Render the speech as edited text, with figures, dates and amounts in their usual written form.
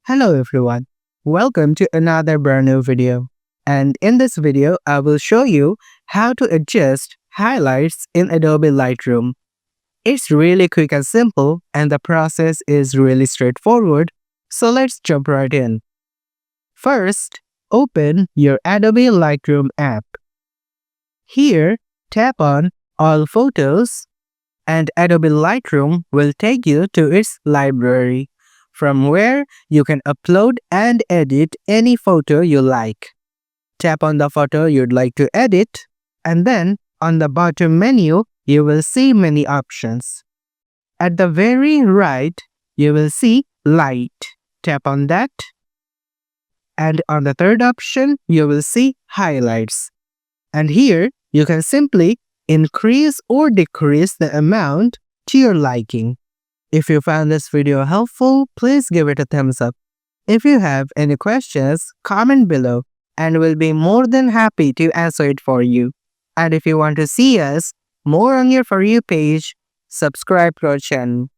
Hello everyone, welcome to another brand new video. And in this video, I will show you how to adjust highlights in Adobe Lightroom. It's really quick and simple and the process is really straightforward, so let's jump right in. First, open your Adobe Lightroom app. Here, tap on All Photos and Adobe Lightroom will take you to its library, from where you can upload and edit any photo you like. Tap on the photo you'd like to edit, and then on the bottom menu, you will see many options. At the very right, you will see Light. Tap on that. And on the third option, you will see Highlights. And here, you can simply increase or decrease the amount to your liking. If you found this video helpful, please give it a thumbs up. If you have any questions, comment below and we'll be more than happy to answer it for you. And if you want to see us more on your For You page, subscribe to our channel.